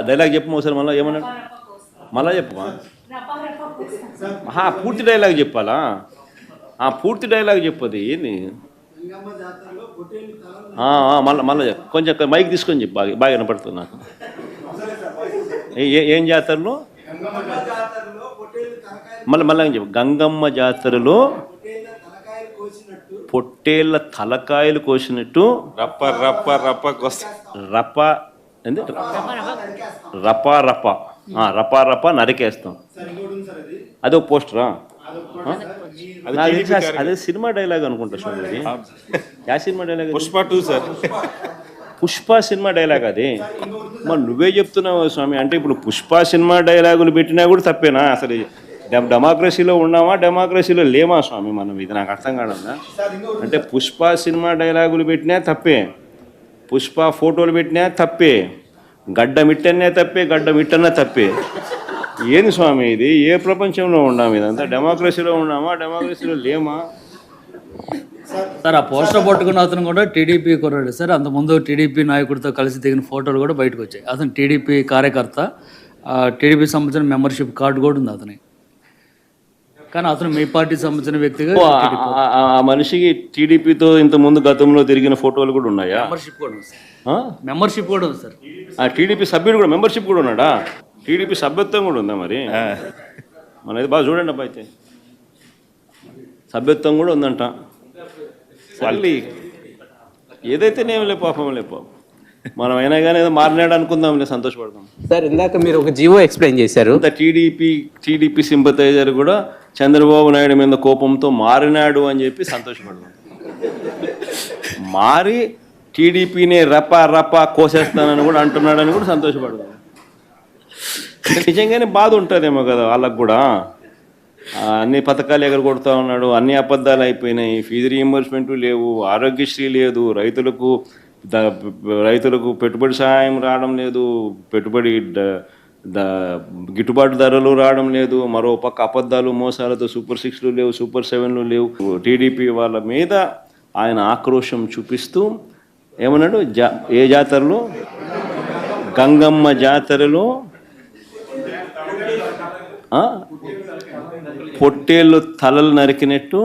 Dialogue చెప్పు ఒకసారి మళ్ళీ ఏమన్నాడు మళ్ళా చెప్పు పూర్తి డైలాగ్ చెప్పాలా పూర్తి డైలాగ్ చెప్పది ఏంది మళ్ళీ కొంచెం మైక్ తీసుకొని చెప్పు బాగా బాగా వినపడుతుంది నాకు ఏం జాతరలో మళ్ళీ చెప్పు గంగమ్మ జాతరలో పొట్టేళ్ళ తలకాయలు కోసినట్టు రప్ప రప్ప రప్ప రప్ప ఏంది రపా రప రపా రప నరికేస్తాం. అదే ఒక పోస్టరా? అదే సినిమా డైలాగ్ అనుకుంటా స్వామి. యా cinema dialogue? Pushpa 2 sir. Pushpa cinema dialogue అది. మరి నువ్వే చెప్తున్నావు స్వామి. అంటే ఇప్పుడు పుష్ప సినిమా డైలాగులు పెట్టినా కూడా తప్పేనా? అసలు డెమోక్రసీలో ఉన్నామా డెమోక్రసీలో లేమా స్వామి మనం? ఇది నాకు అర్థం కాదన్నా. అంటే పుష్ప సినిమా డైలాగులు పెట్టినా తప్పే, పుష్ప ఫోటోలు పెట్టినా తప్పే, గడ్డ మిట్టనే తప్పే, గడ్డ మిట్టనే తప్పే. ఏంది స్వామి ఇది? ఏ ప్రపంచంలో ఉన్నాము? ఇదంతా డెమోక్రసీలో ఉన్నామా డెమోక్రసీలో లేమా? సార్ ఆ పోస్టర్ పట్టుకున్న అతను కూడా టీడీపీ కుర్రాడు సార్. అంతకుముందు టీడీపీ నాయకుడితో కలిసి దిగిన ఫోటోలు కూడా బయటకు వచ్చాయి. అతను టీడీపీ కార్యకర్త, టీడీపీ సంబంధించిన మెంబర్షిప్ కార్డు కూడా ఉంది అతని. కానీ అతను మీ పార్టీ సంబంధించిన వ్యక్తిగా ఆ మనిషికి టీడీపీతో ఇంతకుముందు గతంలో తిరిగిన ఫోటోలు కూడా ఉన్నాయా? మెంబర్షిప్ కూడా ఉంది సార్. మెంబర్షిప్ కూడా ఉంది సార్. ఆ టీడీపీ సభ్యుడు కూడా మెంబర్షిప్ కూడా ఉన్నాడా? టీడీపీ సభ్యత్వం కూడా ఉందా? మరి మనది బాగా చూడండి అబ్బా. అయితే సభ్యత్వం కూడా ఉందంట. మళ్ళీ ఏదైతే నేమలే పాపం లేపో, మనం అయినా కానీ ఏదో మారినాడు అనుకుందాంలే, సంతోషపడతాం. సార్ ఇందాక మీరు ఒక జీవో ఎక్స్ప్లెయిన్ చేశారు. టీడీపీ సింపథైజర్ కూడా చంద్రబాబు నాయుడు మీద కోపంతో మారినాడు అని చెప్పి సంతోషపడతాం. మారి టీడీపీని రపా రపా కోసేస్తానని కూడా అంటున్నాడని కూడా సంతోషపడతాం. నిజంగానే బాధ ఉంటుందేమో కదా వాళ్ళకు కూడా. అన్ని పథకాలు ఎగరగొడతా ఉన్నాడు, అన్ని అబద్ధాలు అయిపోయినాయి, ఫీజు రీయింబర్స్మెంట్ లేవు, ఆరోగ్యశ్రీ లేదు, రైతులకు పెట్టుబడి సహాయం రావడం లేదు, పెట్టుబడి గిట్టుబాటు ధరలు రావడం లేదు, మరో పక్క అబద్ధాలు మోసాలతో సూపర్ 6లు లేవు, సూపర్ 7లు లేవు. టీడీపీ వాళ్ళ మీద ఆయన ఆక్రోశం చూపిస్తూ ఏమన్నాడు? ఏ జాతరలో? గంగమ్మ జాతరలో పొట్టేళ్ళు తలలు నరికినట్టు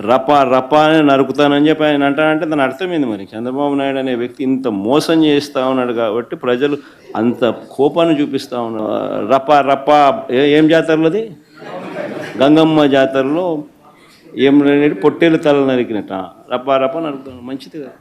రపా రపా అని నరుకుతానని చెప్పి ఆయన అంటానంటే దాని అర్థమైంది. మరి చంద్రబాబు నాయుడు అనే వ్యక్తి ఇంత మోసం చేస్తూ ఉన్నాడు కాబట్టి ప్రజలు అంత కోపాన్ని చూపిస్తూ ఉన్నారు. రపా రపా ఏం జాతరలో? అది గంగమ్మ జాతరలో ఏం పొట్టేళ్ళు తలలు నరికినట్ట రపా రపా నరుకుతాను. మంచిది కదా.